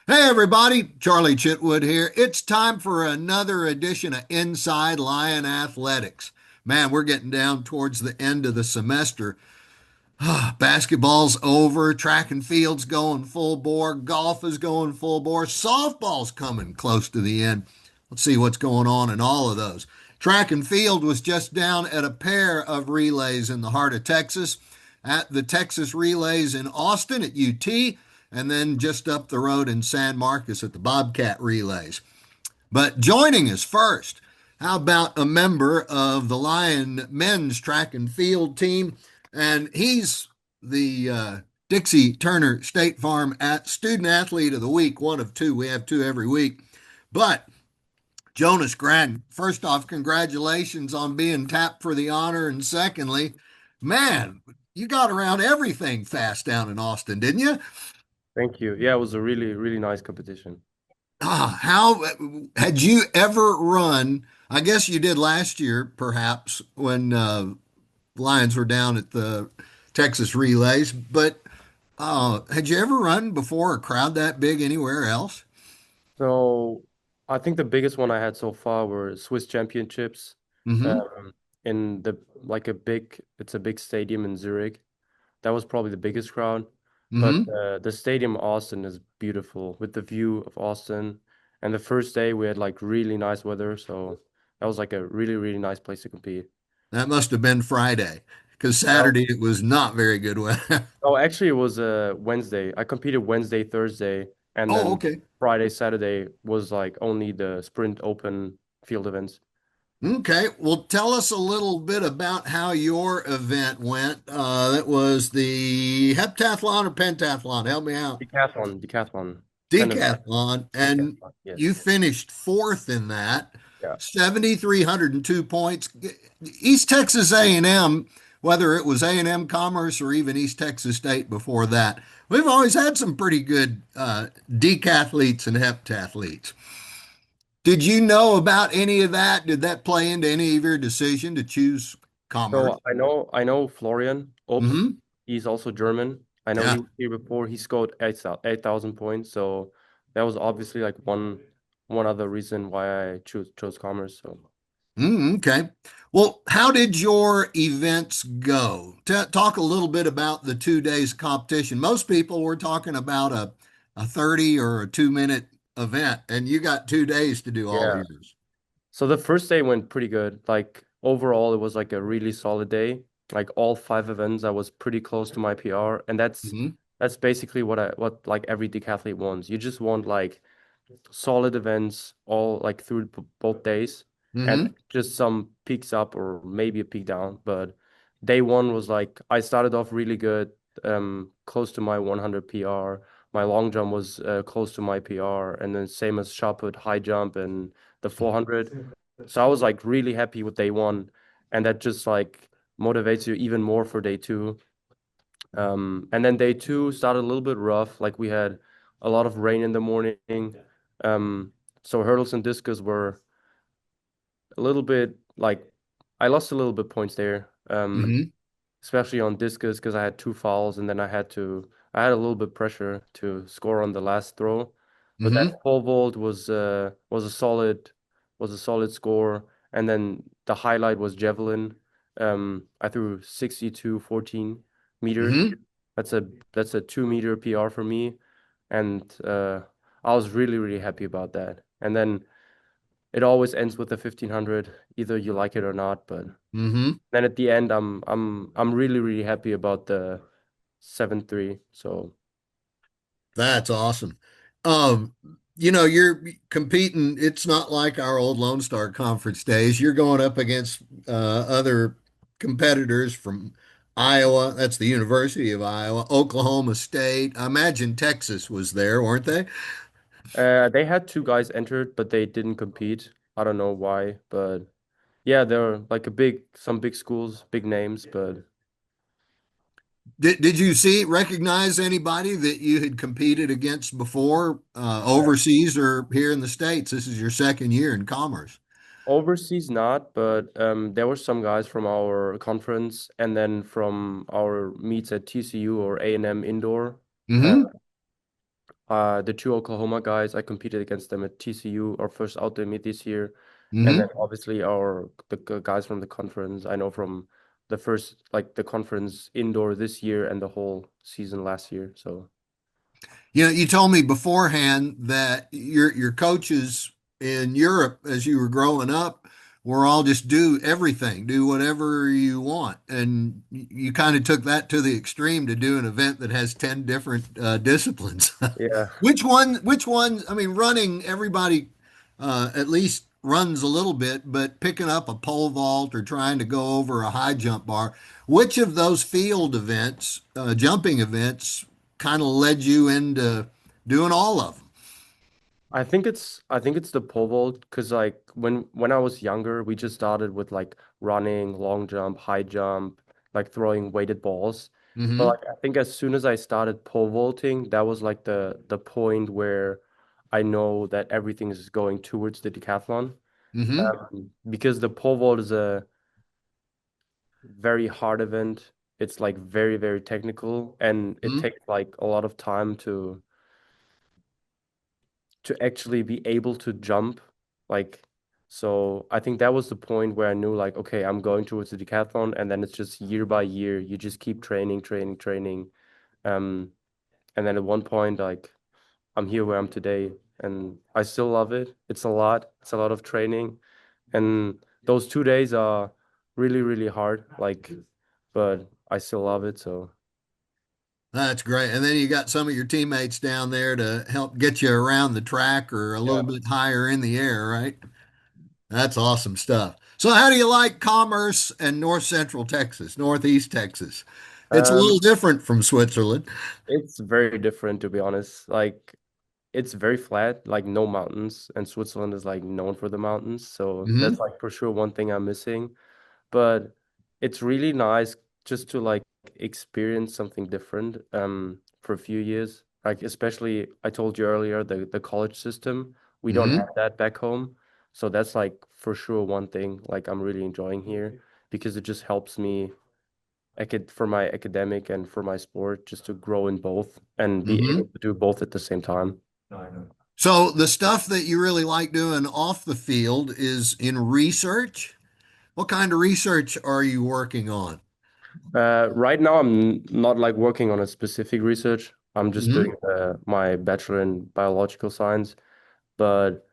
Hey everybody, Charlie Chitwood here. It's time for another edition of Inside Lion Athletics. Man, we're getting down towards the end of the semester. Basketball's over, track and field's going full bore, golf is going full bore, softball's coming close to the end. Let's see what's going on in all of those. Track and field was just down at a pair of relays in the heart of Texas, at the Texas Relays in Austin at UT, and then just up the road in San Marcos at the Bobcat Relays. But joining us first, how about a member of the Lion men's track and field team? And he's the Dixie Turner State Farm Student Athlete of the Week, one of two. We have two every week. But Jonas Gran, first off, congratulations on being tapped for the honor. And secondly, man, you got around everything fast down in Austin, didn't you? Thank you. Yeah, it was a really, really nice competition. How had you ever run? I guess you did last year, perhaps, when Lions were down at the Texas Relays. But had you ever run before a crowd that big anywhere else? So I think the biggest one I had so far were Swiss Championships, Mm-hmm. um, in the like it's a big stadium in Zurich. That was probably the biggest crowd. But Mm-hmm. the stadium in Austin is beautiful with the view of Austin. And the first day we had like really nice weather, so that was like a really, really nice place to compete. That must have been Friday, because That Saturday it was not very good weather. Oh, actually, it was Wednesday. I competed Wednesday, Thursday, and Oh, then okay. Friday, Saturday was like only the sprint open field events. Okay. Well, tell us a little bit about how your event went. That was the heptathlon or pentathlon. Help me out. Decathlon, Pentathlon, Decathlon, and decathlon. you Yes. finished fourth in that, Yeah. 7,302 points. East Texas A&M, whether it was A&M Commerce or even East Texas State before that, we've always had some pretty good decathletes and heptathletes. Did you know about any of that? Did that play into any of your decision to choose commerce? So I know Florian Obst. Hmm. He's also German. I know he Yeah. was here before. He scored 8,000 points. So that was obviously like one other reason why I chose commerce. So. Okay. Well, how did your events go? Talk a little bit about the 2 days competition. Most people were talking about a 30 or a 2 minute event, and you got 2 days to do all of Yeah. yours. So the first day went pretty good. Like overall, it was like a really solid day. Like all five events, I was pretty close to my PR, and Hmm. that's basically what like every decathlete wants. You just want like solid events all like through both days, and Hmm. just some peaks up or maybe a peak down. But day one was like I started off really good, close to my 100 PR. My long jump was close to my PR, and then same as shot put, high jump, and the 400. So I was like really happy with day one, and that just like motivates you even more for day two. And then day two started a little bit rough. Like we had a lot of rain in the morning. Um, so hurdles and discus were a little bit like I lost a little bit points there. Hmm. Especially on discus because I had two fouls and then I had a little bit pressure to score on the last throw. But then Hmm. pole vault was a solid score. And then the highlight was javelin. I threw 62 14 meters. Hmm. That's a 2 meter PR for me. And I was really, really happy about that. And then it always ends with the 1500, either you like it or not. But Hmm. then at the end, I'm really, really happy about the 7-3. So That's awesome. Um, you're competing. It's not like our old Lone Star Conference days. You're going up against other competitors from Iowa. That's the University of Iowa, Oklahoma State. I imagine Texas was there, weren't they? they had two guys entered, but they didn't compete. I don't know why, but yeah, they're like some big schools, big names, but Did you recognize anybody that you had competed against before, overseas or here in the States? This is your second year in commerce. overseas not. But there were some guys from our conference and then from our meets at TCU or A&M indoor. Uh, Hmm. The two Oklahoma guys, I competed against them at TCU, our first outdoor meet this year. And then Hmm. obviously the guys from the conference, I know from the first like the conference indoor this year and the whole season last year. So You know, you told me beforehand that your coaches in Europe as you were growing up were all just do everything, do whatever you want, and you kind of took that to the extreme to do an event that has 10 different disciplines. yeah. Which one? Which one? I mean, running, everybody at least runs a little bit, but picking up a pole vault or trying to go over a high jump bar, which of those field events, jumping events, kind of led you into doing all of them? I think it's the pole vault because like when I was younger, we just started with like running, long jump, high jump, like throwing weighted balls. But Mm-hmm. like I think as soon as I started pole vaulting, that was like the point where I know that everything is going towards the decathlon. Mm-hmm. Because the pole vault is a very hard event. It's like very, very technical and it Mm-hmm. takes like a lot of time to actually be able to jump. Like, so I think that was the point where I knew like, okay, I'm going towards the decathlon, and then it's just year by year, you just keep training, training, training. Um, and then at one point, like I'm here where I'm today, and I still love it. It's a lot. It's a lot of training, and those 2 days are really, really hard. Like, but I still love it. So That's great. And then you got some of your teammates down there to help get you around the track or a yeah. little bit higher in the air, right? That's awesome stuff. So, how do you like Commerce and North Central Texas, Northeast Texas? It's a little Um, different from Switzerland. it's very different to be honest. Like it's very flat, like no mountains, and Switzerland is like known for the mountains. So that's Hmm. like for sure one thing I'm missing. But it's really nice just to like experience something different for a few years. Like especially I told you earlier, the college system, we don't Hmm. have that back home. So that's like for sure one thing like I'm really enjoying here because it just helps me for my academic and for my sport just to grow in both and be able Hmm. to do both at the same time. So, the stuff that you really like doing off the field is in research. What kind of research are you working on? Right now, I'm not like working on a specific research. I'm just doing Hmm. my bachelor in biological science, but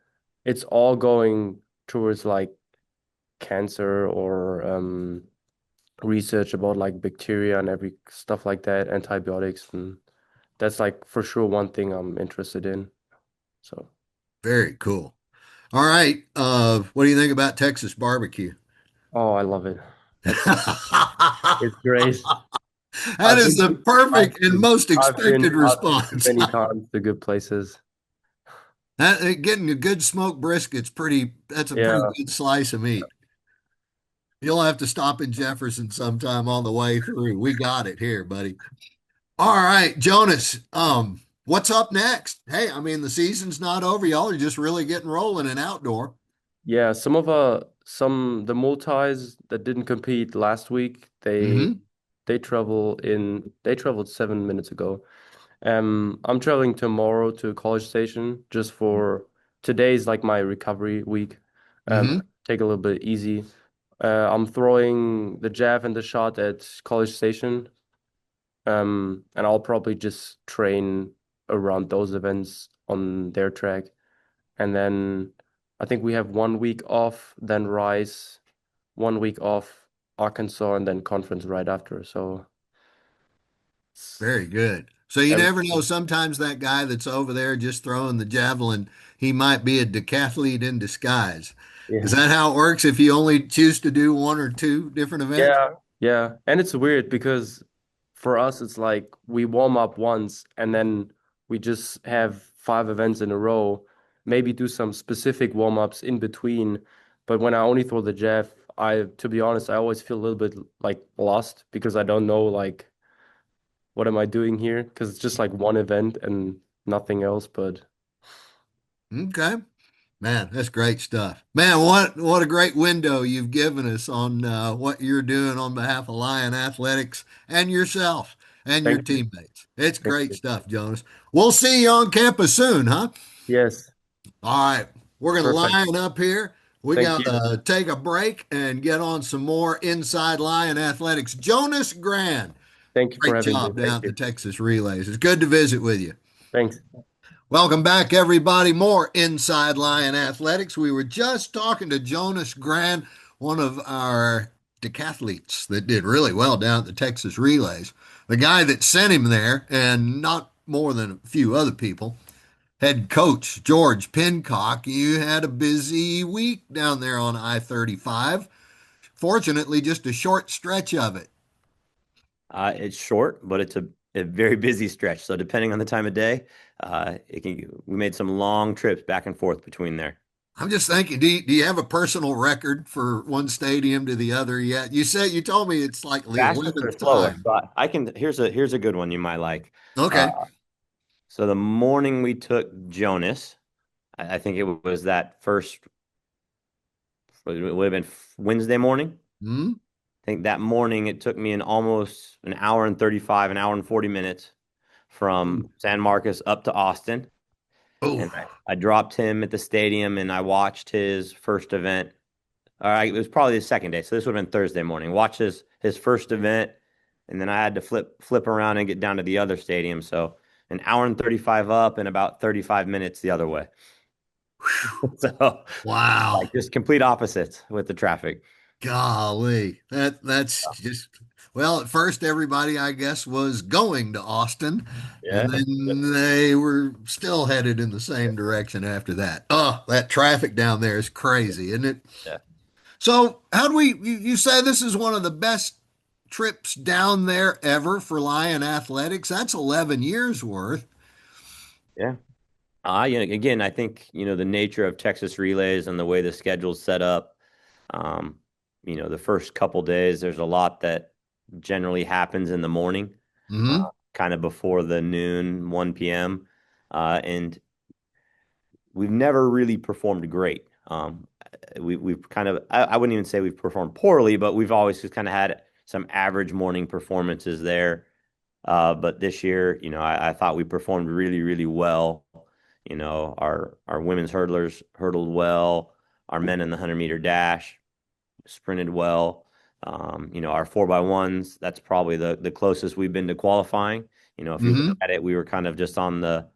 it's all going towards like cancer or research about like bacteria and every stuff like that, antibiotics, and that's like for sure one thing I'm interested in. So, Very cool. All right. What do you think about Texas barbecue? oh, I love it. It's That it's great. I've is been the to, perfect and most expected I've been too response. many times to good places. Getting a good smoked brisket's that's a pretty Yeah. good slice of meat. You'll have to stop in Jefferson sometime on the way through. We got it here, buddy. All right, Jonas. What's up next? Hey, I mean the season's not over. Y'all are just really getting rolling in outdoor. Yeah, some the multis that didn't compete last week, Hmm. they traveled 7 minutes ago. I'm traveling tomorrow to College Station just for today's like my recovery week. Hmm. Take a little bit easy. I'm throwing the jab and the shot at College Station. And I'll probably just train around those events on their track. And then I think we have 1 week off, then Rice, 1 week off, Arkansas, and then conference right after. So it's Very good. So you every never know. Sometimes that guy that's over there just throwing the javelin, he might be a decathlete in disguise. Is yeah. that how it works if you only choose to do one or two different events? Yeah. Yeah. And it's weird because for us it's like we warm up once and then we just have 5 events in a row, maybe do some specific warm-ups in between. But when I only throw the jab, to be honest, I always feel a little bit like lost because I don't know like what am I doing here? Because it's just like one event and nothing else. But Okay. Man, that's great stuff. Man, what a great window you've given us on what you're doing on behalf of Lion Athletics and yourself. and your Thank you. teammates. It's Thank great you. stuff, Jonas. We'll see you on campus soon, huh? Yes. All right, we're going to Perfect. line up here. We Thank got you. to take a break and get on some more Inside Lion Athletics. Jonas Gran, Thank you for great having me. job down Thank at the you. Texas Relays. It's good to visit with you. Thanks. Welcome back, everybody. More Inside Lion Athletics. We were just talking to Jonas Gran, one of our decathletes that did really well down at the Texas Relays. The guy that sent him there, and not more than a few other people, head coach George Pincock. You had a busy week down there on I-35. Fortunately, just a short stretch of it. It's short, but it's a very busy stretch. So depending on the time of day, we made some long trips back and forth between there. I'm just thinking, do you have a personal record for one stadium to the other yet? You told me it's like the Fastest or 11th slowest? time. But I can. Here's a good one you might like. Uh, Okay. so the morning we took Jonas, I think it was that first. It would have been Wednesday morning. Hmm. I think that morning it took me almost an hour and 35, an hour and 40 minutes Ooh. from San Marcos up to Austin. Oh, And I dropped him at the stadium and I watched his first event. All right, it was probably the second day. So this would have been Thursday morning. Watched his first event, and then I had to flip around and get down to the other stadium. So an hour and 35 up and about 35 minutes the other way. So wow. like just complete opposites with the traffic. Golly. That's just well, at first everybody I guess was going to Austin, Yeah. and then they were still headed in the same direction after that. Oh, that traffic down there is crazy, isn't it? Yeah. So, how do you say this is one of the best trips down there ever for Lion Athletics? That's 11 years worth. Yeah. Again, I think, the nature of Texas relays and the way the schedule's set up, um, the first couple days, there's a lot that generally happens in the morning, Hmm. kind of before the noon, 1 p.m. And we've never really performed great. We've kind of, I wouldn't even say we've performed poorly, but we've always just kind of had some average morning performances there. But this year, I thought we performed really, really well. Our women's hurdlers hurdled well. Our men in the 100-meter dash sprinted well. Our 4x1s, that's probably the closest we've been to qualifying. If you look Hmm. at it, we were kind of just on the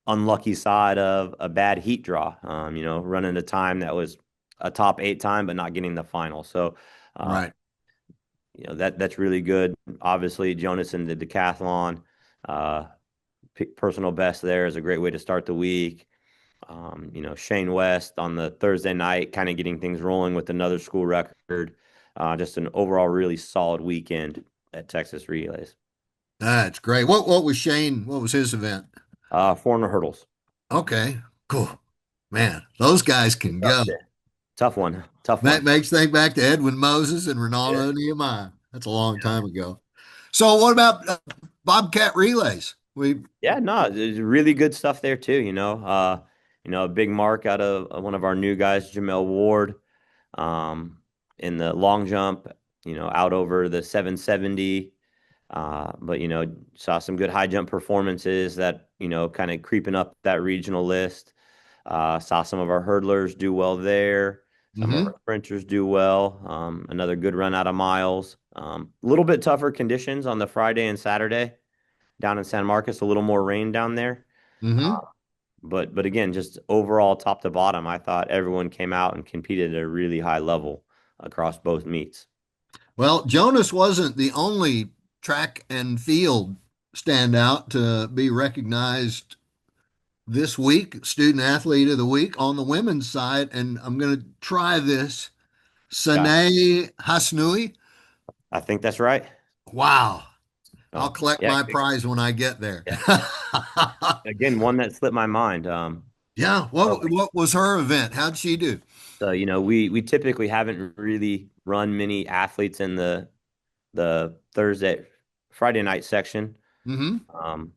unlucky side of a bad heat draw. Running a time that was a top 8 time, but not getting the final. So, uh, Right. that's really good. Obviously, Jonas in the decathlon, uh, personal best there is a great way to start the week. Shane West on the Thursday night, kind of getting things rolling with another school record. Just an overall really solid weekend at Texas Relays. That's great. What was Shane? What was his event? 400 hurdles. Okay, cool. Man, those guys can Tough go. day. Tough one. Tough That one. makes think back to Edwin Moses and Yeah. Ronaldo Nehemiah. That's a long time ago. So, what about Bobcat relays? We. Yeah, no, there's really good stuff there too. A big mark out of one of our new guys, Jamel Ward, um, in the long jump. Out over the 770. But saw some good high jump performances that kind of creeping up that regional list. Saw some of our hurdlers do well there. Some of Hmm. our sprinters do well. Another good run out of miles. A little bit tougher conditions on the Friday and Saturday down in San Marcos, a little more rain down there. Hmm. But again, just overall top to bottom, I thought everyone came out and competed at a really high level across both meets. Well, Jonas wasn't the only track and field standout to be recognized this week, student athlete of the week on the women's side. And I'm going to try this. Got, Sanae Hasnui. I think that's right. Wow. I'll Oh, collect yeah, my prize when I get there. yeah. Again, one that slipped my mind. Yeah. What was her event? How'd she do? So, we typically haven't really run many athletes in the Friday night section. Mm-hmm. Um,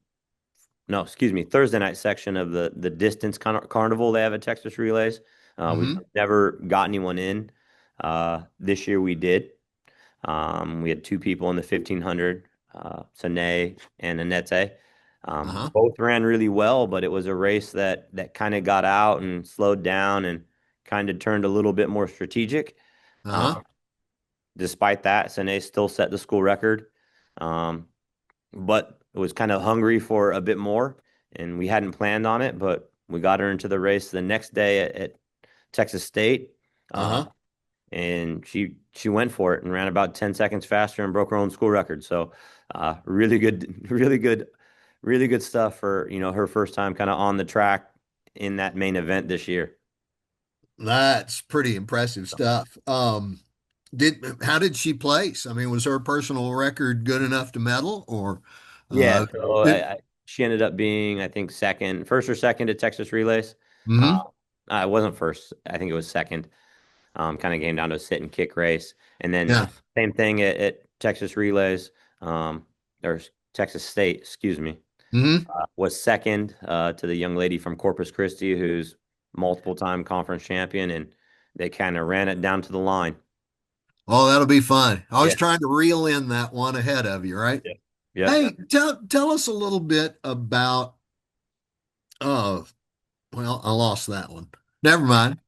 no, excuse me, Thursday night section of the distance carnival they have at Texas Relays. We've Mm-hmm. never got anyone in. This year we did. We had 2 people in the 1500. Sine and Anette. Uh-huh. Both ran really well, but it was a race that kind of got out and slowed down and kind of turned a little bit more strategic. Uh-huh. Um, Despite that, Sine still set the school record, um, but was kind of hungry for a bit more, and we hadn't planned on it, but we got her into the race the next day at Texas State. Uh, Uh-huh. and she went for it and ran about 10 seconds faster and broke her own school record. So really good, really good stuff for, her first time kind of on the track in that main event this year. That's pretty impressive stuff. How did she place? I mean, was her personal record good enough to medal or Yeah, uh so did she ended up being, I think, first or second at Texas Relays. Uh, mm-hmm. it wasn't first. I think it was second. Kind of came down to a sit and kick race. And then Yeah. same thing at Texas Relays, or Texas State, excuse me. Mm-hmm. Was second to the young lady from Corpus Christi, who's multiple time conference champion, and they kind of ran it down to the line. Oh, that'll be fun. I was Yeah. trying to reel in that one ahead of you, right? Yeah. Yep. Hey, tell us a little bit about uh well, I lost that one. Never mind.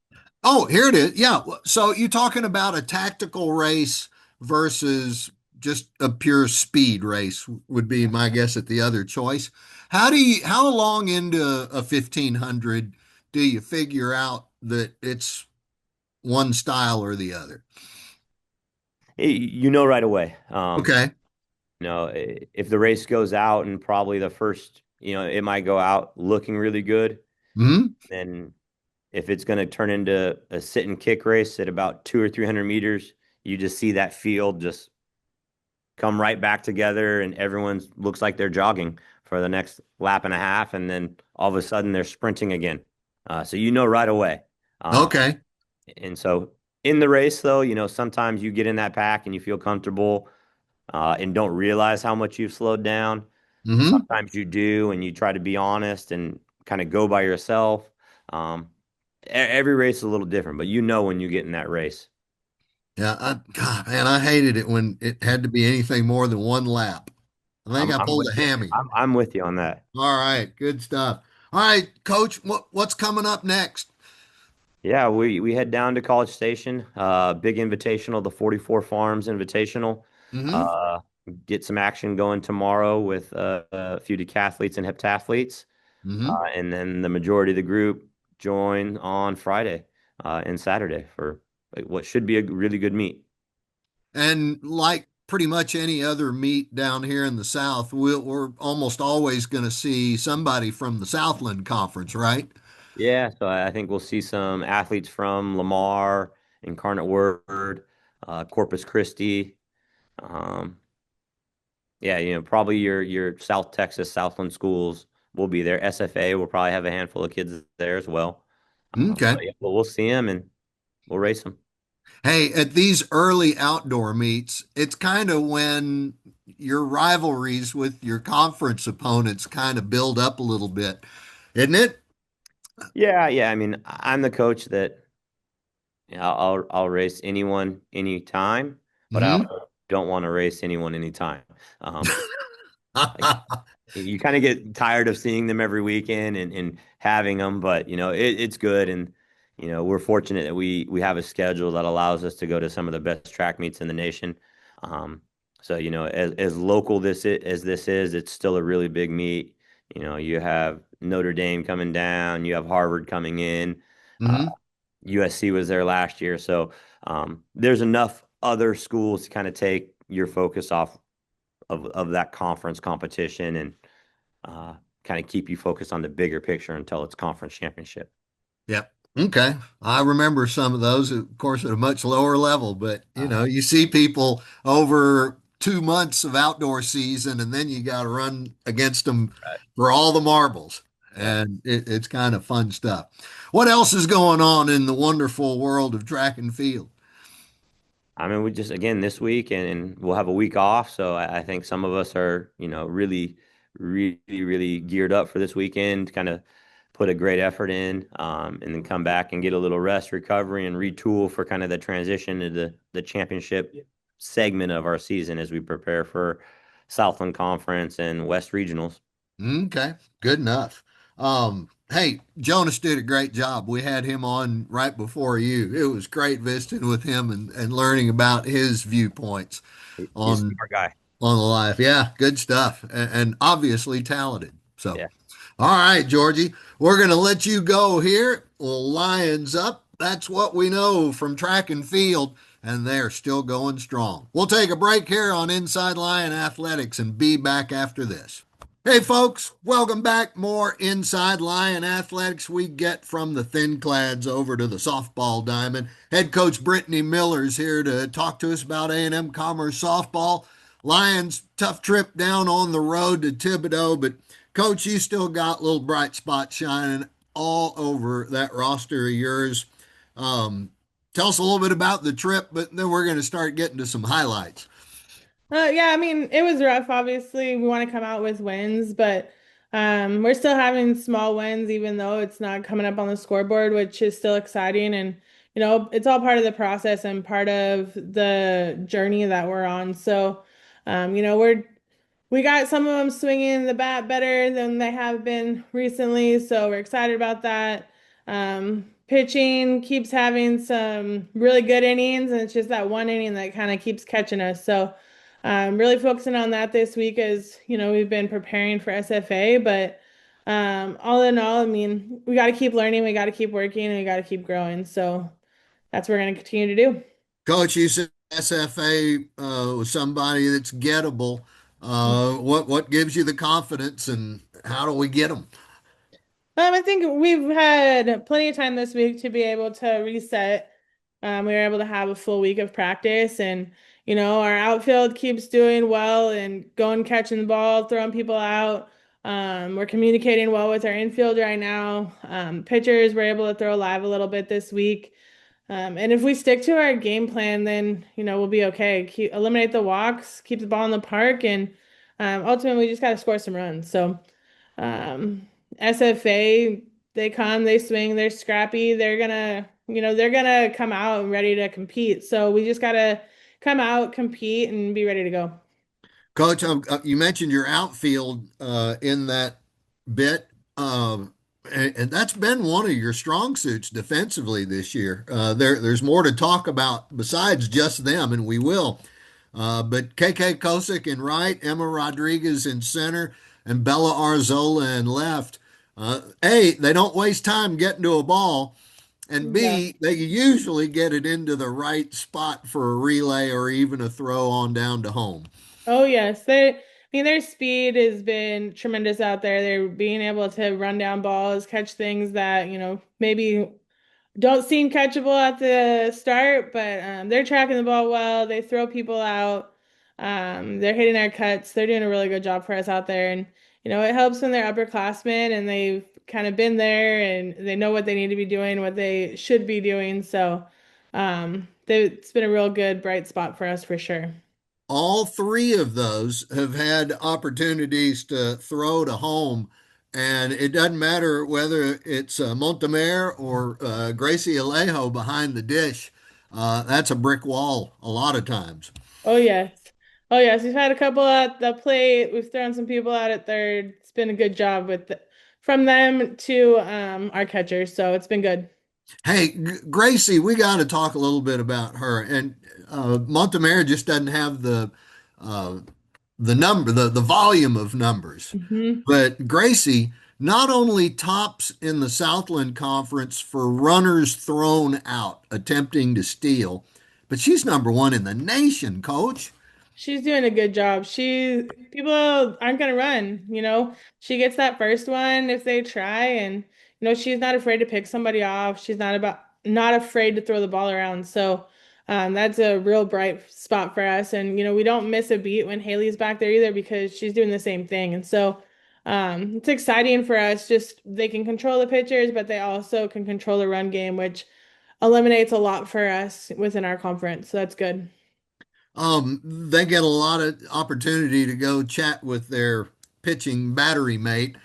Oh, here it is. Yeah. So you're talking about a tactical race versus just a pure speed race would be my guess at the other choice. How long into a 1500 do you figure out that it's one style or the other? You know right away. Okay. If the race goes out and probably the first, it might go out looking really good. Hmm. Then if it's going to turn into a sit and kick race at about 200 or 300 meters, you just see that field just come right back together and everyone looks like they're jogging for the next lap and a half, and then all of a sudden they're sprinting again. So you know right away. Um, Okay. and so in the race, though, sometimes you get in that pack and you feel comfortable and don't realize how much you've slowed down. Hmm. Sometimes you do, and you try to be honest and kind of go by yourself. Um, every race is a little different, but you know when you get in that race. Yeah. God, man, I hated it when it had to be anything more than one lap. I think I I'm pulled with a you. hammy. I'm with you on that. All right. Good stuff. All right, Coach, what's coming up next? Yeah, we head down to College Station, big invitational, the 44 Farms Invitational. Hmm. Uh, get some action going tomorrow with a few decathletes and heptathletes, Hmm. and then the majority of the group join on Friday and Saturday for what should be a really good meet. And like pretty much any other meet down here in the South, we're almost always going to see somebody from the Southland Conference, right? Yeah, so I think we'll see some athletes from Lamar, Incarnate Word, Corpus Christi. Um, Yeah, probably your South Texas, Southland schools will be there. SFA will probably have a handful of kids there as well. Okay. But yeah, we'll see them and we'll race them. Hey, at these early outdoor meets, it's kind of when your rivalries with your conference opponents kind of build up a little bit, isn't it? Yeah, yeah. I mean, I'm the coach that I'll race anyone anytime, but I Hmm. also don't want to race anyone anytime. Um, like you kind of get tired of seeing them every weekend and having them, but it's good, and we're fortunate that we have a schedule that allows us to go to some of the best track meets in the nation. Um, so as local as this is, it's still a really big meet. You have Notre Dame coming down, you have Harvard coming in, uh, Hmm. USC was there last year, so there's enough other schools to kind of take your focus off of that conference competition and uh, kind of keep you focused on the bigger picture until it's conference championship. Yep. Okay. I remember some of those, of course, at a much lower level, but Uh, you see people over 2 months of outdoor season, and then you got to run against them right. for all the marbles. Yeah. And it's kind of fun stuff. What else is going on in the wonderful world of track and field? I mean, we just again this week, and we'll have a week off, so I think some of us are, really, really, really geared up for this weekend. Kind of put a great effort in, and then come back and get a little rest, recovery, and retool for kind of the transition to the championship segment of our season as we prepare for Southland Conference and West Regionals. Okay, good enough. Hey, Jonas did a great job. We had him on right before you. It was great visiting with him and learning about his viewpoints He's a on smart guy. on the life. Yeah, good stuff. And obviously talented. So, Yeah. all right, Georgie, we're going to let you go here. Well, Lions up. That's what we know from track and field, and they're still going strong. We'll take a break here on Inside Lion Athletics and be back after this. Hey, folks, welcome back. More Inside Lion Athletics. We get from the thin clads over to the softball diamond. Head coach Brittany Miller's here to talk to us about A&M Commerce softball. Lions, tough trip down on the road to Thibodeau, but coach, you still got little bright spots shining all over that roster of yours. Tell us a little bit about the trip, but then we're going to start getting to some highlights. Yeah, I mean, it was rough. Obviously, we want to come out with wins, but we're still having small wins, even though it's not coming up on the scoreboard, which is still exciting. And, it's all part of the process and part of the journey that we're on. So, we got some of them swinging the bat better than they have been recently, so we're excited about that. Pitching keeps having some really good innings, and it's just that one inning that kind of keeps catching us. So, really focusing on that this week as we've been preparing for SFA. But all in all, I mean, we got to keep learning, we got to keep working, and we got to keep growing. So that's what we're going to continue to do. Coach, you said SFA was somebody that's gettable. What gives you the confidence, and how do we get them? I think we've had plenty of time this week to be able to reset. We were able to have a full week of practice, and our outfield keeps doing well and going catching the ball, throwing people out. We're communicating well with our infield right now. Pitchers were able to throw live a little bit this week. And if we stick to our game plan, then we'll be okay. Eliminate the walks, keep the ball in the park, and ultimately we just got to score some runs. So um, SFA, they come, they swing, they're scrappy. They're gonna come out ready to compete. So we just gotta come out, compete, and be ready to go. Coach, you mentioned your outfield in that bit, and that's been one of your strong suits defensively this year. There's more to talk about besides just them, and we will. But KK Kosick in right, Emma Rodriguez in center, and Bella Arzola in left. A, they don't waste time getting to a ball, and Yeah. B, they usually get it into the right spot for a relay or even a throw on down to home. Oh yes, I mean their speed has been tremendous out there. They're being able to run down balls, catch things that maybe don't seem catchable at the start, but they're tracking the ball well. They throw people out. They're hitting our cuts. They're doing a really good job for us out there, and it helps when they're upperclassmen and they've kind of been there and they know what they need to be doing, what they should be doing. So, it's been a real good bright spot for us for sure. All three of those have had opportunities to throw to home, and it doesn't matter whether it's Montemer or Gracie Alejo behind the dish. That's a brick wall a lot of times. Oh yes. Oh yes. We've had a couple at the plate. We've thrown some people out at third. It's been a good job from them to our catchers. So it's been good. Hey, Gracie, we got to talk a little bit about her. And Montemer just doesn't have uh, the volume of numbers. Hmm. But Gracie not only tops in the Southland Conference for runners thrown out attempting to steal, but she's number one in the nation, coach. She's doing a good job. People aren't gonna run, She gets that first one if they try, and she's not afraid to pick somebody off. She's not afraid to throw the ball around. So that's a real bright spot for us. And we don't miss a beat when Haley's back there either because she's doing the same thing. And so it's exciting for us. Just they can control the pitchers, but they also can control the run game, which eliminates a lot for us within our conference. So that's good. They get a lot of opportunity to go chat with their pitching battery mate.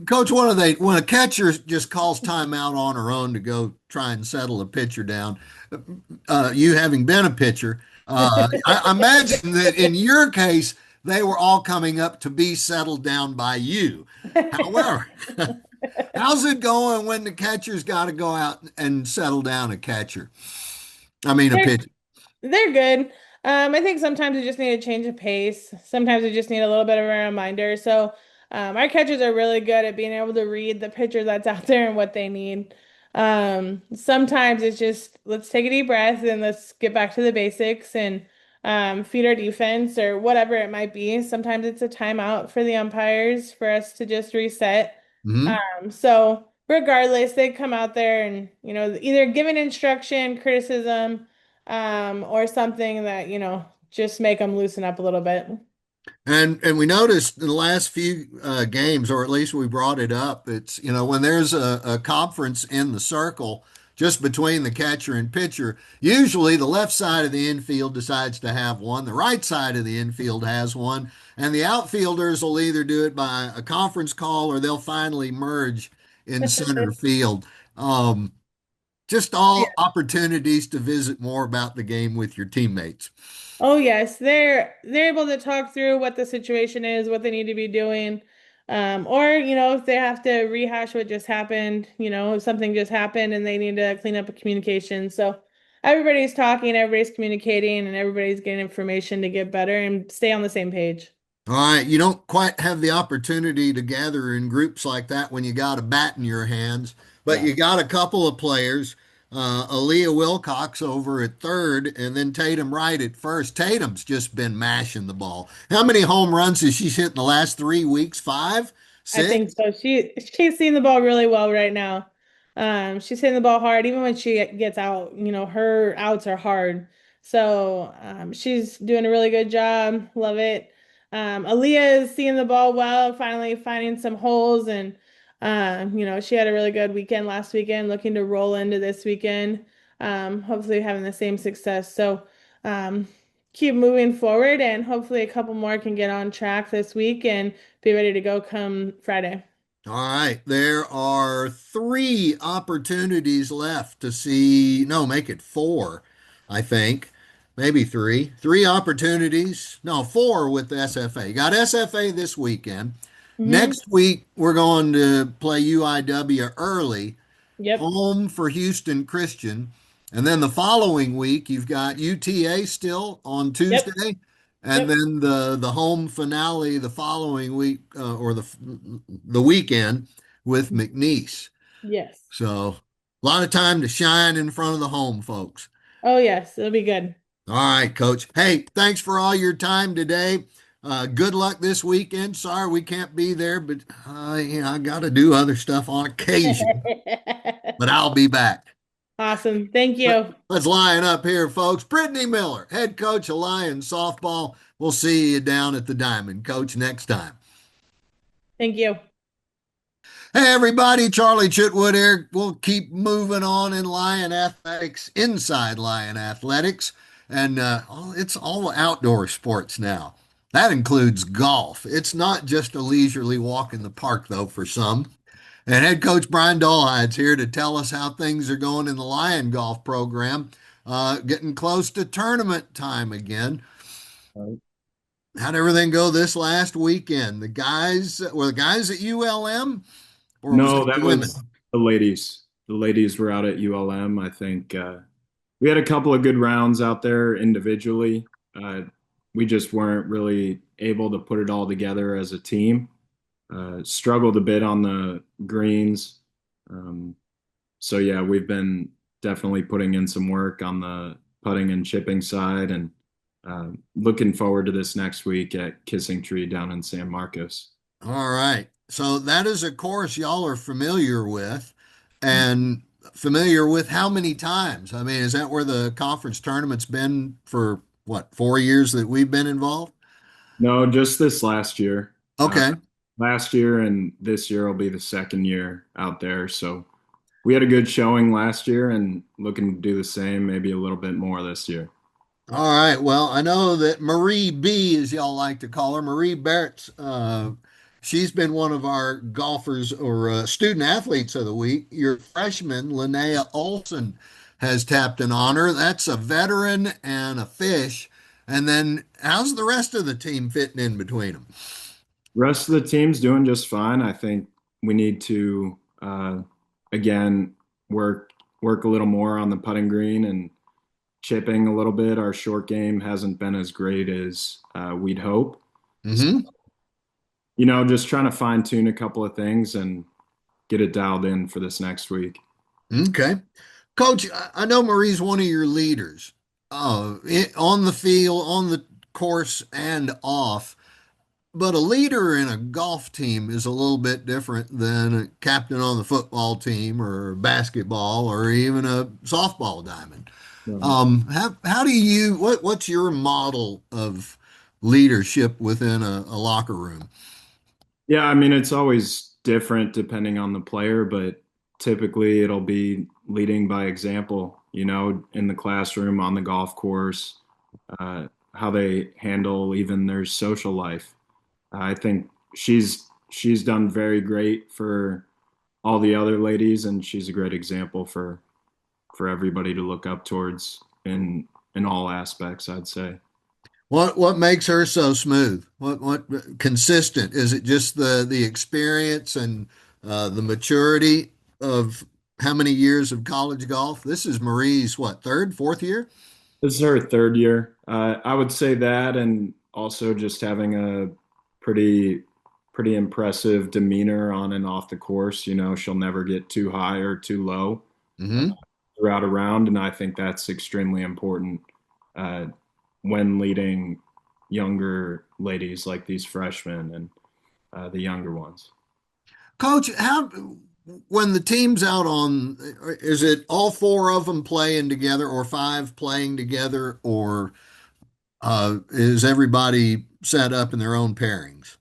Coach, when a catcher just calls timeout on her own to go try and settle a pitcher down, you having been a pitcher, I imagine that in your case, they were all coming up to be settled down by you. However, how's it going when the catcher's got to go out and settle down a catcher? I mean, a They're pitcher. they're good. I think sometimes we just need a change of pace. Sometimes we just need a little bit of a reminder. So, our catchers are really good at being able to read the pitcher that's out there and what they need. Sometimes it's just let's take a deep breath and let's get back to the basics and feed our defense or whatever it might be. Sometimes it's a timeout for the umpires for us to just reset. Mhm. So regardless, they come out there and, either give an instruction, criticism, or something that, just make them loosen up a little bit. And we noticed in the last few games, or at least we brought it up, it's, when there's a conference in the circle just between the catcher and pitcher, usually the left side of the infield decides to have one, the right side of the infield has one, and the outfielders will either do it by a conference call or they'll finally merge in center field. Um, just Yeah. all opportunities to visit more about the game with your teammates. Oh yes, they're able to talk through what the situation is, what they need to be doing. Or, if they have to rehash what just happened, if something just happened and they need to clean up a communication. So everybody's talking, everybody's communicating, and everybody's getting information to get better and stay on the same page. All right, you don't quite have the opportunity to gather in groups like that when you got a bat in your hands, but Yeah. you got a couple of players, Aaliyah Wilcox over at third, and then Tatum Wright at first. Tatum's just been mashing the ball. How many home runs has she hit in the last 3 weeks? Five, I think six? so. She's seeing the ball really well right now. She's hitting the ball hard, even when she gets out. Her outs are hard. So she's doing a really good job. Love it. Aaliyah is seeing the ball well, finally finding some holes, and she had a really good weekend last weekend, looking to roll into this weekend. Hopefully having the same success. So um, keep moving forward, and hopefully a couple more can get on track this week and be ready to go come Friday. All right, there are three opportunities left to see, no, make it four, I think. Maybe three. Three opportunities. No, four with the SFA. You got SFA this weekend. Hmm. Next week, we're going to play UIW early, Yep. home for Houston Christian. And then the following week, you've got UTA still on Yep. Tuesday. And Yep. then the home finale the following week or the weekend with McNeese. Yes. So a lot of time to shine in front of the home folks. Oh, yes. It'll be good. All right, Coach. Hey, thanks for all your time today. Good luck this weekend. Sorry we can't be there, but I got to do other stuff on occasion. But I'll be back. Awesome. Thank Let, you. let's line up here, folks. Brittany Miller, head coach of Lions softball. We'll see you down at the Diamond, Coach, next time. Thank you. Hey, everybody, Charlie Chitwood here. We'll keep moving on in Lion Athletics, inside Lion Athletics, and it's all outdoor sports now. That includes golf. It's not just a leisurely walk in the park, though, for some. And head coach Brian Dolehide here to tell us how things are going in the Lion golf program. Getting close to tournament time again. Right. How'd everything go this last weekend? The guys at ULM, or was No, it that the was women? the ladies. The ladies were out at ULM. I think we had a couple of good rounds out there individually. We just weren't really able to put it all together as a team. Struggled a bit on the greens. Um, so yeah, we've been definitely putting in some work on the putting and chipping side, and looking forward to this next week at Kissing Tree down in San Marcos. All right. So that is a course y'all are familiar with, and familiar with how many times? I mean, is that where the conference tournament's been for what, 4 years that we've been involved? No, just this last year. Okay. Last year and this year will be the second year out there. So we had a good showing last year and looking to do the same, maybe a little bit more this year. All right. Well, I know that Marie B, as y'all like to call her, Marie Barrett's, she's been one of our golfers or student athletes of the week. Your freshman, Linnea Olson, has tapped an honor. That's a veteran and a fish. And then how's the rest of the team fitting in between them? Rest of the team's doing just fine. I think we need to again work work a little more on the putting green and chipping a little bit. Our short game hasn't been as great as we'd hope. So, Hmm. just trying to fine tune a couple of things and get it dialed in for this next week. Okay. Coach, I know Marie's one of your leaders on the field, on the course, and off. But a leader in a golf team is a little bit different than a captain on the football team or basketball or even a softball diamond. Um, How do you what's your model of leadership within a locker room? yeah, I mean it's always different depending on the player, but typically it'll be leading by example, in the classroom, on the golf course, how they handle even their social life. I think she's done very great for all the other ladies, and she's a great example for everybody to look up towards in all aspects, I'd say. What makes her so smooth? What consistent? Is it just the experience and the maturity of how many years of college golf? This is Marie's what, third, fourth year? This is her third year. I would say that, and also just having a pretty pretty impressive demeanor on and off the course. She'll never get too high or too low Hmm. throughout a round, and I think that's extremely important uh, when leading younger ladies like these freshmen and the younger ones. Coach, how when the team's out on, is it all four of them playing together or five playing together, or is everybody set up in their own pairings?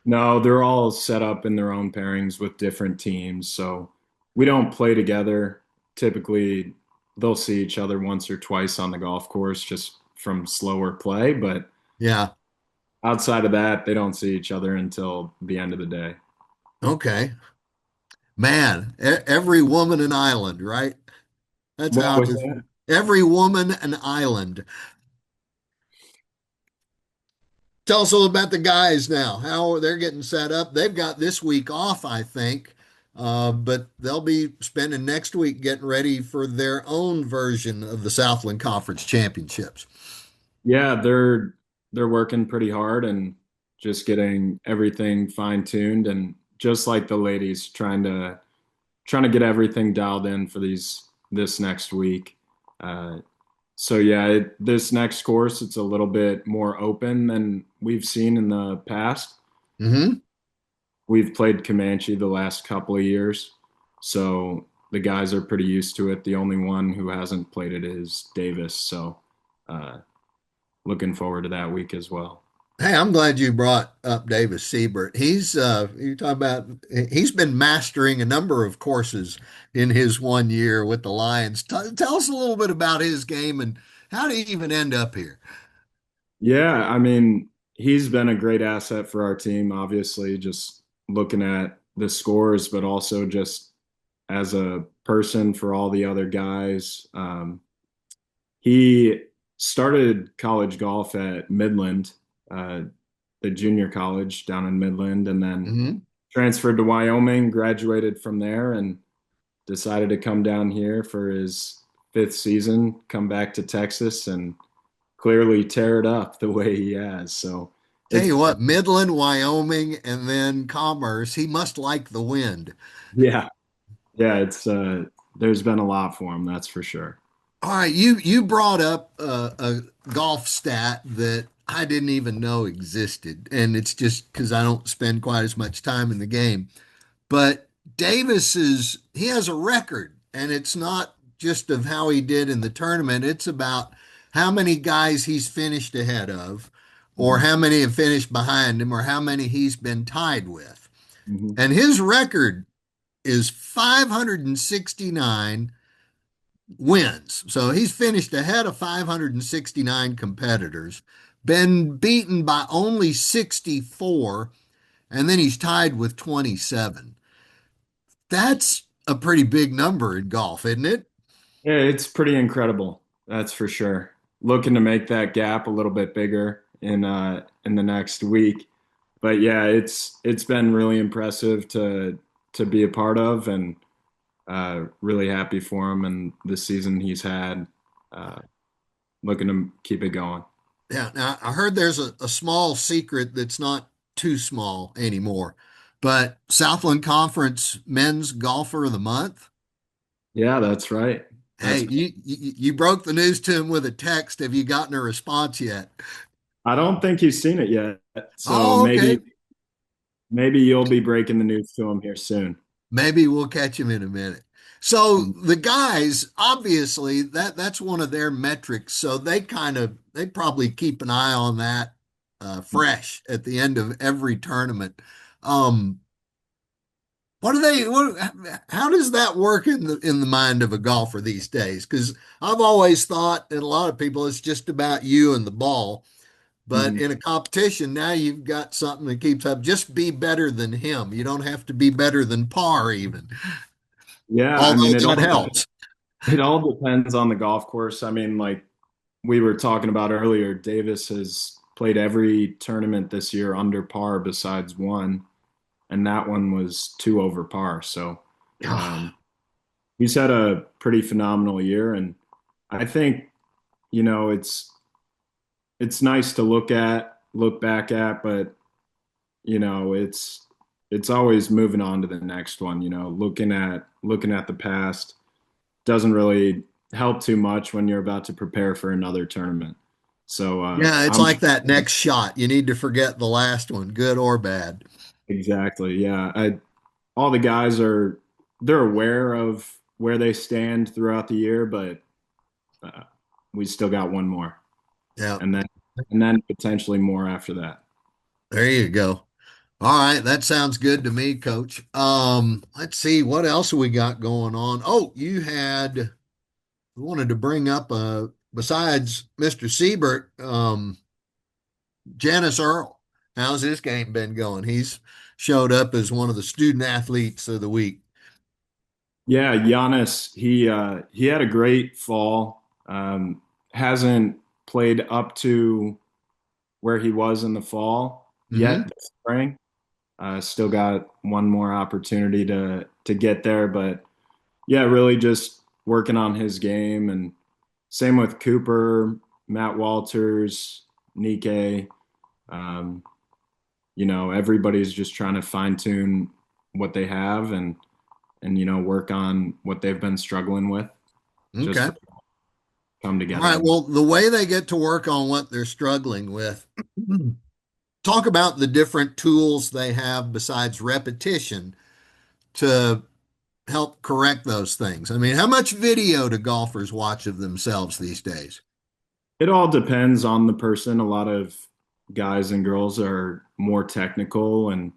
No, they're all set up in their own pairings with different teams. So we don't play together. Typically, they'll see each other once or twice on the golf course just from slower play. But Yeah. outside of that, they don't see each other until the end of the day. Okay. Man, every woman an island, right? That's What how it was is. that? Every woman an island. Tell us a little about the guys now. How they're getting set up. They've got this week off, I think, but they'll be spending next week getting ready for their own version of the Southland Conference Championships. Yeah, they're working pretty hard and just getting everything fine tuned and just like the ladies trying to get everything dialed in for this next week. Uh, so yeah, this next course it's a little bit more open than we've seen in the past. Hmm. We've played Comanche the last couple of years, so the guys are pretty used to it. The only one who hasn't played it is Davis, so uh, looking forward to that week as well. Hey, I'm glad you brought up Davis Seybert. You talk about, he's been mastering a number of courses in his 1 year with the Lions. Tell us a little bit about his game and how did he even end up here? Yeah, I mean, he's been a great asset for our team, obviously, just looking at the scores, but also just as a person for all the other guys. He started college golf at Midland, uh, the junior college down in Midland, and then Hmm. transferred to Wyoming, graduated from there, and decided to come down here for his fifth season, come back to Texas, and clearly tear it up the way he has. So Tell it's you what, Midland, Wyoming, and then Commerce, he must like the wind. yeah, yeah, it's there's been a lot for him, that's for sure. All right, you brought up a golf stat that I didn't even know existed, and it's just because I don't spend quite as much time in the game. But he has a record, and it's not just of how he did in the tournament, it's about how many guys he's finished ahead of, or Mhm. how many have finished behind him, or how many he's been tied with. Mhm. And his record is 569 wins. So he's finished ahead of 569 competitors, been beaten by only 64, and then he's tied with 27. That's a pretty big number in golf, isn't it? Yeah, it's pretty incredible, that's for sure. looking to make that gap a little bit bigger in the next week. But yeah, it's been really impressive to be a part of, and really happy for him and the season he's had. Uh, Looking to keep it going. Yeah. Now, I heard there's a small secret that's not too small anymore, but Southland Conference Men's Golfer of the Month. Yeah, that's right. Hey, That's you broke the news to him with a text. Have you gotten a response yet? I don't think he's seen it yet, so Oh, okay. maybe you'll be breaking the news to him here soon. Maybe we'll catch him in a minute. So Mm, the guys, obviously, that's one of their metrics. So they probably keep an eye on that fresh at the end of every tournament. Um, how does that work in the mind of a golfer these days? Because I've always thought, and a lot of people, it's just about you and the ball. But mhm. in a competition, now you've got something that keeps up. Just be better than him. You don't have to be better than par, even, Yeah, I although mean that helps. it all depends on the golf course. I mean, like we were talking about earlier, Davis has played every tournament this year under par besides one, and that one was two over par. So um, he's had a pretty phenomenal year, and I think you know it's nice to look back at, but you know it's always moving on to the next one. You know, looking at the past doesn't really help too much when you're about to prepare for another tournament. So Yeah, it's I'm like that next shot. You need to forget the last one, good or bad. exactly, yeah. All the guys they're aware of where they stand throughout the year, but uh, we still got one more, Yeah, and then potentially more after that. there you go. All right, that sounds good to me, Coach. Let's see what else we got going on. Oh, you wanted to bring up besides Mr. Seybert, Janice Earl. How's his game been going? He's showed up as one of the student athletes of the week. Yeah, Giannis, he had a great fall. Hasn't played up to where he was in the fall yet Hmm. this spring. Still got one more opportunity to get there, but yeah, really just working on his game, and same with Cooper, Matt Walters, Nike. Um, you know, everybody's just trying to fine tune what they have, and you know work on what they've been struggling with, just Okay. for come All together. right. Well, the way they get to work on what they're struggling with, talk about the different tools they have besides repetition to help correct those things. I mean, how much video do golfers watch of themselves these days? It all depends on the person. A lot of guys and girls are more technical, and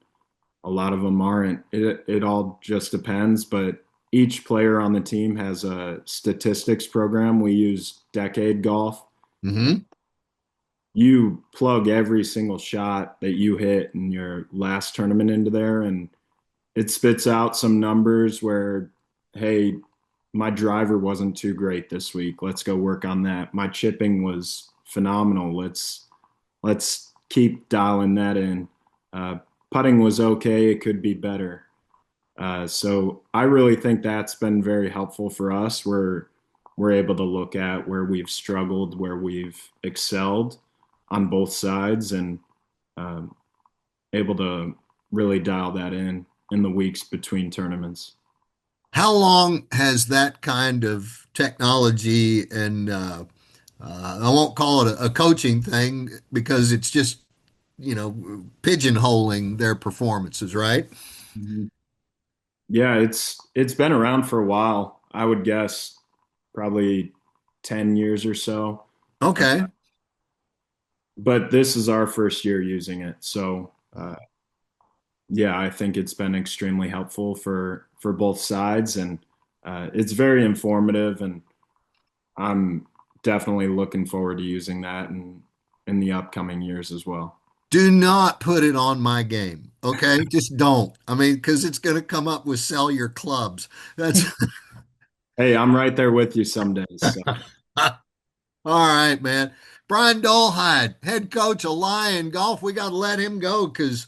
a lot of them aren't. It all just depends, but each player on the team has a statistics program. We use Decade Golf. Hmm. You plug every single shot that you hit in your last tournament into there, and it spits out some numbers where, hey, my driver wasn't too great this week. Let's go work on that. My chipping was phenomenal. Let's keep dialing that in. Uh, Putting was okay. It could be better. So I really think that's been very helpful for us. We're able to look at where we've struggled, where we've excelled on both sides, and um, able to really dial that in the weeks between tournaments. How long has that kind of technology and I won't call it a coaching thing because it's just, pigeonholing their performances, right? Mhm. Yeah, it's been around for a while. I would guess probably 10 years or so. Okay. But this is our first year using it. So yeah, I think it's been extremely helpful for both sides, and it's very informative, and I'm definitely looking forward to using that in the upcoming years as well. Do not put it on my game. Okay. Just don't. I mean, because it's going to come up with sell your clubs. That's Hey, I'm right there with you some days. So All right, man. Brian Dolehide, head coach of Lion Golf. We got to let him go because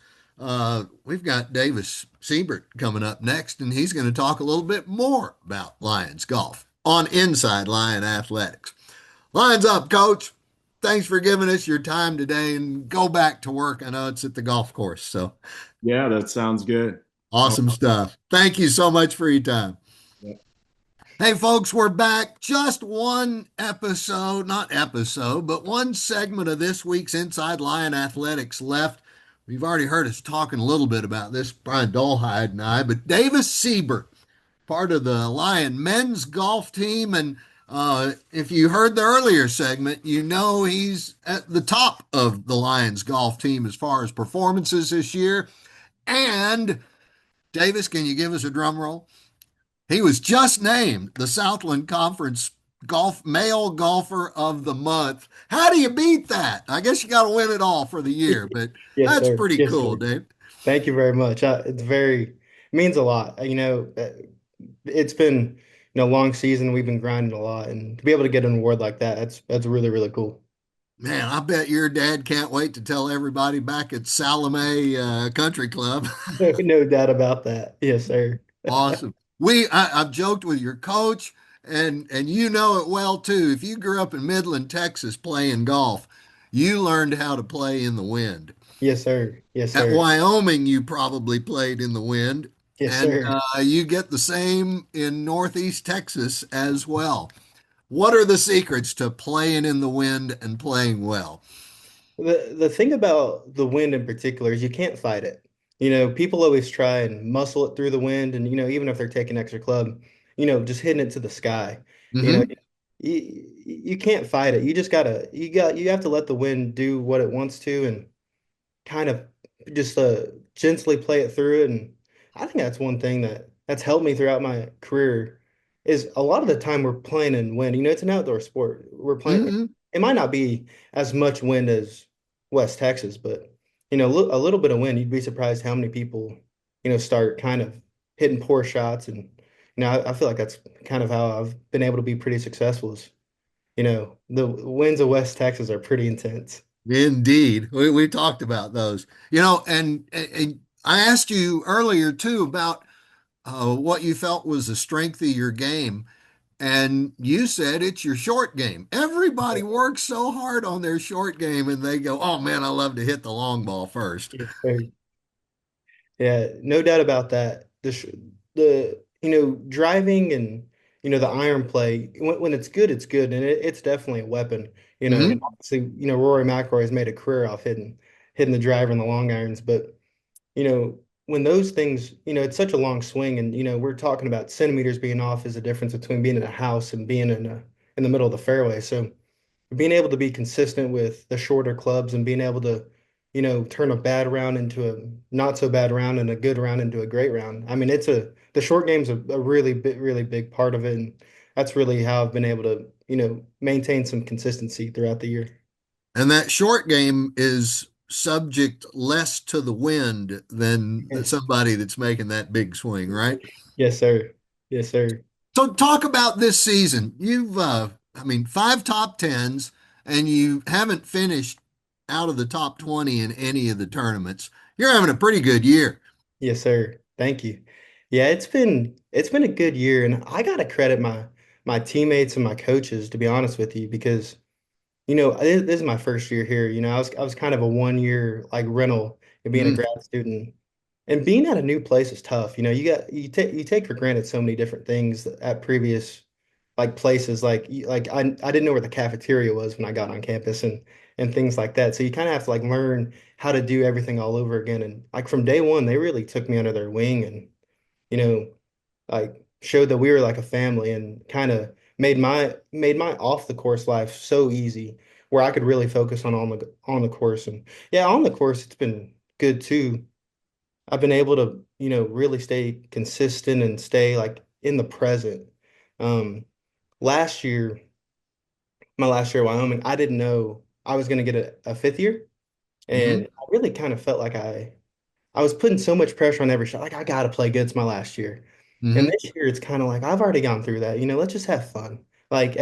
we've got Davis Seybert coming up next, and he's going to talk a little bit more about Lions golf on Inside Lion Athletics. Lions up, coach. Thanks for giving us your time today and go back to work. I know it's at the golf course, so Yeah, that sounds good. Oh, awesome stuff. Thank you so much for your time. yeah. Hey, folks, we're back. Just one episode, not episode, but one segment of this week's Inside Lion Athletics left. You've already heard us talking a little bit about this, Brian Dolehide and I, but Davis Seybert, part of the Lion men's golf team. And if you heard the earlier segment, you know he's at the top of the Lions golf team as far as performances this year. And Davis, can you give us a drum roll? He was just named the Southland Conference Golf Male Golfer of the Month. How do you beat that? I guess you got to win it all for the year, but Yes, that's sir. pretty Yes, cool, sir. Dave. Thank you very much. It's very means a lot. It's been a long season. We've been grinding a lot, and to be able to get an award like that, that's really really cool. Man, I bet your dad can't wait to tell everybody back at Salome Country Club. No doubt about that. Yes, sir. Awesome. I've joked with your coach, and you know it well too. If you grew up in Midland, Texas, playing golf, you learned how to play in the wind. Yes, sir. Yes, At sir. Wyoming, you probably played in the wind, Yes, and sir. you get the same in Northeast Texas as well. What are the secrets to playing in the wind and playing well? The thing about the wind in particular is you can't fight it. People always try and muscle it through the wind, and even if they're taking extra club, just hitting it to the sky. You know, Hmm. you can't fight it. You have to let the wind do what it wants to, and kind of just gently play it through. And I think that's one thing that's helped me throughout my career is a lot of the time we're playing in wind. It's an outdoor sport. We're playing. Hmm. It might not be as much wind as West Texas, but a little bit of wind, you'd be surprised how many people start kind of hitting poor shots. And I feel like that's kind of how I've been able to be pretty successful. Is the winds of West Texas are pretty intense. Indeed. We talked about those. And I asked you earlier too about what you felt was the strength of your game. And you said it's your short game. Everybody works so hard on their short game and they go, oh man, I love to hit the long ball first. Yeah, no doubt about that. The driving and the iron play when it's good, it's good, and it's definitely a weapon. Hmm. Obviously, Rory McIlroy has made a career off hitting the driver and the long irons, but when those things, it's such a long swing, and we're talking about centimeters being off is the difference between being in a house and being in the middle of the fairway. So being able to be consistent with the shorter clubs and being able to, turn a bad round into a not so bad round and a good round into a great round. I mean, the short game's a really big part of it. And that's really how I've been able to, maintain some consistency throughout the year. And that short game is subject less to the wind than somebody that's making that big swing, right? Yes, sir. Yes, sir. So talk about this season. I mean, five top tens, and you haven't finished out of the top 20 in any of the tournaments. You're having a pretty good year. Yes, sir. Thank you. Yeah, it's been a good year, and I gotta credit my teammates and my coaches, to be honest with you, because this is my first year here. I was kind of a 1 year like rental and being a Mm, grad student. And being at a new place is tough. You take for granted so many different things at previous like places. I didn't know where the cafeteria was when I got on campus and things like that. So you kind of have to like learn how to do everything all over again. And like from day one, they really took me under their wing and you know like showed that we were like a family and kind of made my off the course life so easy where I could really focus on the course. And yeah, on the course it's been good too. I've been able to, really stay consistent and stay like in the present. Um, last year, my last year at Wyoming, I didn't know I was going to get a fifth year. mhm, And I really kind of felt like I was putting so much pressure on every shot. Like, I got to play good. It's my last year. And mhm. this year, it's kind of like, I've already gone through that. Let's just have fun. Like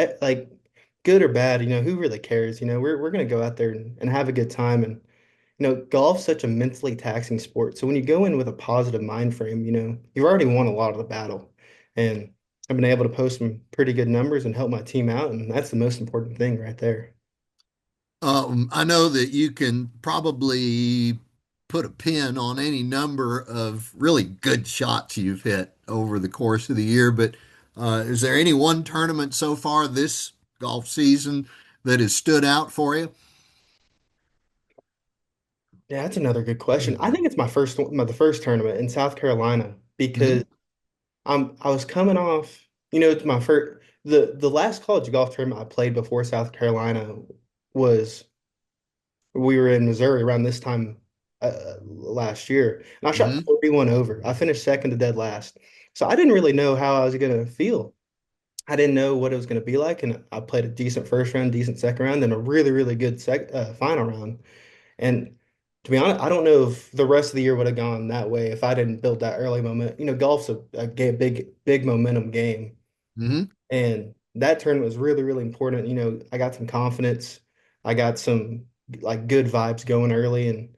good or bad, who really cares? We're gonna go out there and have a good time. And golf's such a mentally taxing sport. So when you go in with a positive mind frame, you've already won a lot of the battle. And I've been able to post some pretty good numbers and help my team out, and that's the most important thing right there. I know that you can probably put a pin on any number of really good shots you've hit over the course of the year, but is there any one tournament so far this golf season that has stood out for you? Yeah, that's another good question. I think it's the first tournament in South Carolina Hmm. because I was coming off, it's my first the last college golf tournament I played before South Carolina was we were in Missouri around this time last year, and I shot Hmm. 41 over. I finished second to dead last, so I didn't really know how I was gonna feel. I didn't know what it was gonna be like, and I played a decent first round, decent second round, then a really really good final round. And to be honest, I don't know if the rest of the year would have gone that way if I didn't build that early moment. Golf's a big momentum game. Hmm. And that tournament was really, really important. I got some confidence. I got some like good vibes going early. And,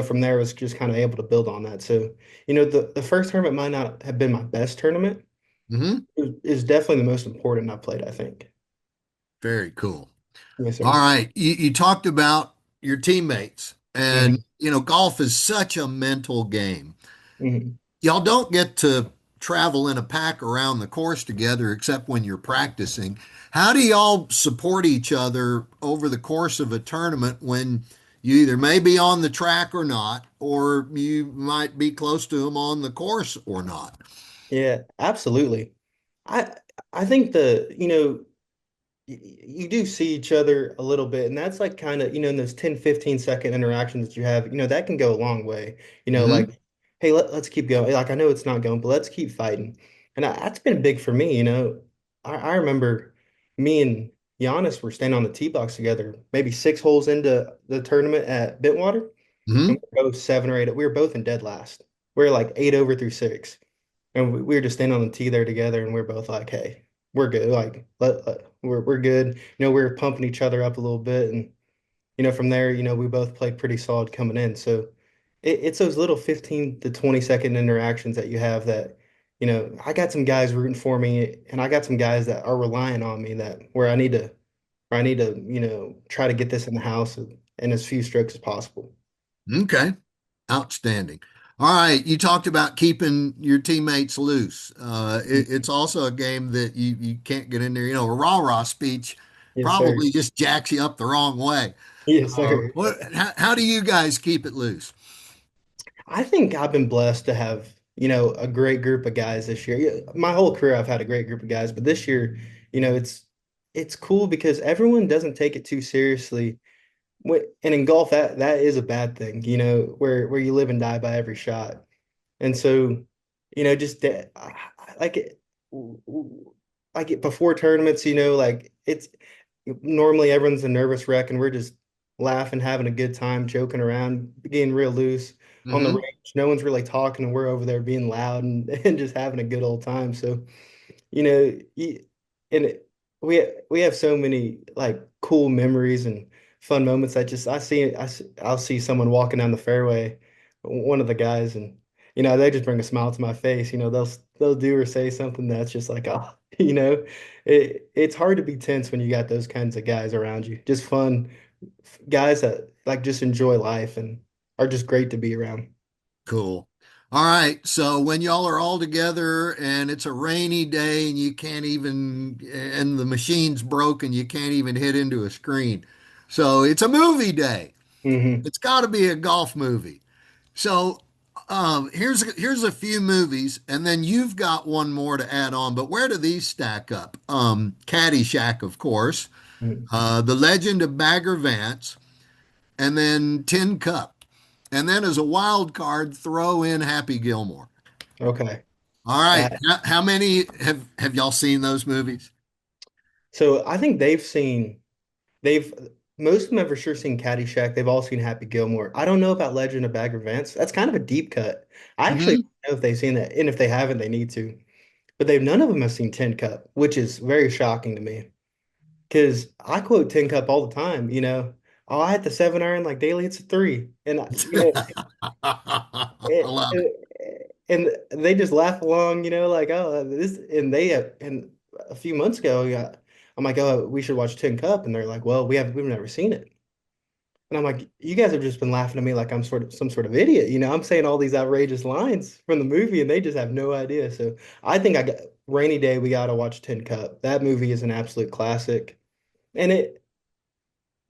from there, I was just kind of able to build on that. So, the first tournament might not have been my best tournament. Hmm. It was definitely the most important I've played, I think. Very cool. Yes, All sir. right. You talked about your teammates, and Hmm. golf is such a mental game. Hmm. Y'all don't get to travel in a pack around the course together except when you're practicing. How do y'all support each other over the course of a tournament when you either may be on the track or not, or you might be close to them on the course or not? Yeah, absolutely. I I think you do see each other a little bit, and that's like kind of, in those 10-15 second interactions that you have, that can go a long way. Hmm. Like, hey, let's keep going. Like, I know it's not going, but let's keep fighting. And that's been big for me. I remember me and Giannis were standing on the tee box together, maybe 6 holes into the tournament at Bentwater, and Hmm. we were both 7 or 8. We were both in dead last. We were like 8 over through six. And we were just standing on the tee there together, and we are both like, "Hey, we're good. Like, we're good." We were pumping each other up a little bit, and from there, we both played pretty solid coming in. So it's those little 15 to 20 second interactions that you have that, I got some guys rooting for me, and I got some guys that are relying on me that where I need to, try to get this in the house in as few strokes as possible. Okay. Outstanding. All right, you talked about keeping your teammates loose. It's also a game that you can't get in there. A rah-rah speech Yes, sir. probably just jacks you up the wrong way. Yes, sir. How do you guys keep it loose? I think I've been blessed to have, a great group of guys this year. Yeah, my whole career, I've had a great group of guys, but this year, it's cool because everyone doesn't take it too seriously. And in golf, that is a bad thing, where you live and die by every shot. And so, just like it, before tournaments, like it's normally everyone's a nervous wreck, and we're just laughing, having a good time, joking around, getting real loose on the Hmm. range. No one's really talking, and we're over there being loud and, and just having a good old time. So, you know, you, and we have so many like cool memories and fun moments. I'll see someone walking down the fairway, one of the guys, and they just bring a smile to my face. They'll do or say something that's just like, oh, it's hard to be tense when you got those kinds of guys around you. Just fun guys that like just enjoy life and are just great to be around. Cool. All right. So when y'all are all together and it's a rainy day and you can't even, and the machine's broken, you can't even hit into a screen. So it's a movie day. Hmm. It's got to be a golf movie. So here's a few movies, and then you've got one more to add on. But where do these stack up? Caddyshack, of course, The Legend of Bagger Vance, and then Tin Cup, and then as a wild card, throw in Happy Gilmore. Okay. All right, That how many have y'all seen those movies? so I think they've most of them have for sure seen Caddyshack. They've all seen Happy Gilmore. I don't know about Legend of Bagger Vance. That's kind of a deep cut. I actually Hmm. don't know if they've seen that, and if they haven't, they need to. But none of them have seen Tin Cup, which is very shocking to me. because I quote Tin Cup all the time. Oh, I hit the 7 iron like daily. It's a three, and I and, love it. and they just laugh along. Like, oh, this, and and a few months ago, yeah, I'm like, oh, we should watch Tin Cup, and they're like, well, we've never seen it. And I'm like, you guys have just been laughing at me like I'm sort of some sort of idiot. I'm saying all these outrageous lines from the movie and they just have no idea. So I think I got rainy day, we gotta watch Tin Cup. That movie is an absolute classic. And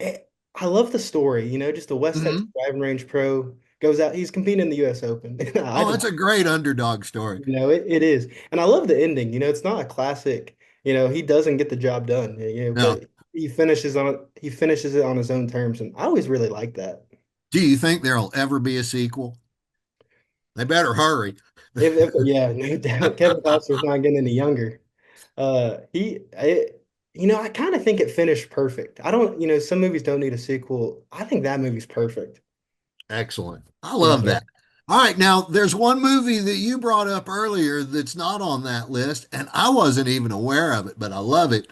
I love the story, just the West Texas Mhm. driving range pro goes out, he's competing in the US Open. I Oh, just that's a great underdog story. it is. And I love the ending. It's not a classic, he doesn't get the job done, No. but he finishes it on his own terms. And I always really like that. Do you think there'll ever be a sequel? They better hurry. If yeah, no doubt. Kevin Costner's not getting any younger. I kind of think it finished perfect. I don't, some movies don't need a sequel. I think that movie's perfect. Excellent. I Yes, love sir. that. All right, now there's one movie that you brought up earlier that's not on that list, and I wasn't even aware of it, but I love it.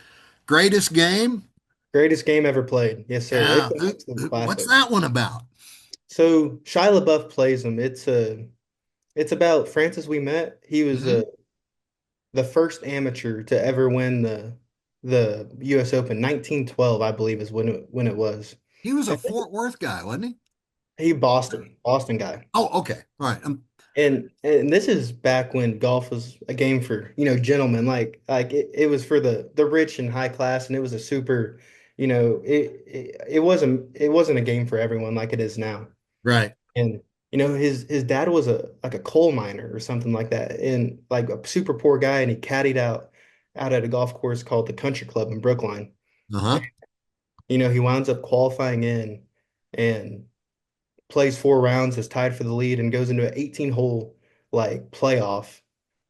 Greatest Game? Greatest game ever played. Yes, sir. It's Yeah. an absolute What's classic. that one about? So Shia LaBeouf plays him. It's about Francis We Met. He was Hmm. the first amateur to ever win the U.S. Open. 1912, I believe, is when it was. He was a And Fort Worth guy, wasn't he? he Boston guy. Oh, okay. All right. And this is back when golf was a game for, gentlemen. Like it was for the rich and high class, and it was a super, it wasn't a game for everyone like it is now. Right. And his dad was a coal miner or something like that, and like a super poor guy, and he caddied out at a golf course called the Country Club in Brookline. Uh-huh. He winds up qualifying in and plays 4 rounds, is tied for the lead, and goes into an 18-hole like playoff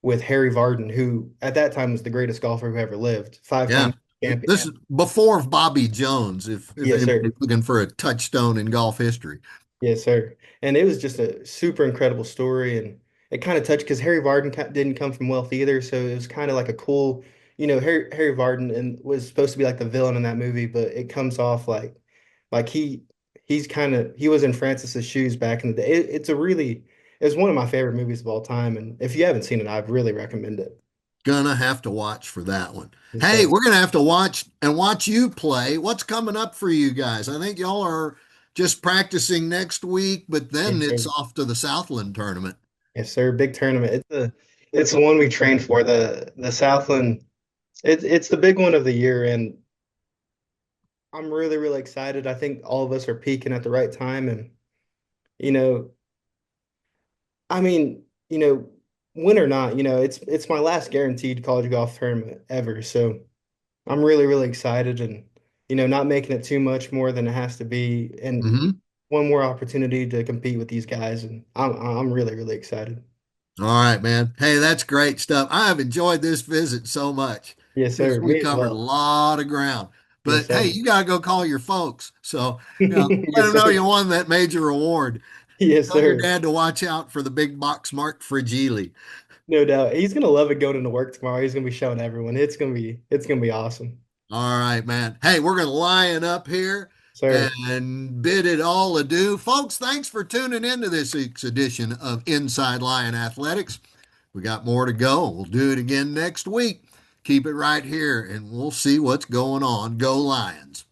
with Harry Vardon, who at that time was the greatest golfer who ever lived, Yeah. five-time champion. This is before Bobby Jones, if Yes, sir. anybody's looking for a touchstone in golf history. Yes, sir. And it was just a super incredible story, and it kind of touched because Harry Vardon didn't come from wealth either, so it was kind of like a cool, Harry Vardon and was supposed to be like the villain in that movie, but it comes off like he was in Francis's shoes back in the day. It's one of my favorite movies of all time, and if you haven't seen it, I'd really recommend it. Gonna have to watch for that one. Yes, Hey, sir. we're gonna have to watch you play. What's coming up for you guys? I think y'all are just practicing next week, but then Yes, it's sir. off to the Southland tournament. Yes, sir. Big tournament. It's the one we trained for, the Southland. It's the big one of the year, and I'm really, really excited. I think all of us are peaking at the right time. And, you know, I mean, win or not, it's my last guaranteed college golf tournament ever. So I'm really, really excited and, not making it too much more than it has to be. And Hmm. one more opportunity to compete with these guys. And I'm really, really excited. All right, man. Hey, that's great stuff. I have enjoyed this visit so much Yes, because sir. we Me as covered a well. lot of ground. Yes, But hey, sir. you gotta go call your folks. So, let Yes, them know sir. you won that major award. Yes, Tell your sir. dad to watch out for the big box marked Fragile. No doubt. He's gonna love it going into work tomorrow. He's gonna be showing everyone. It's gonna be awesome. All right, man. Hey, we're going to line up here Sir. and bid it all adieu. Folks, thanks for tuning into this week's edition of Inside Lion Athletics. We got more to go. We'll do it again next week. Keep it right here and we'll see what's going on. Go Lions.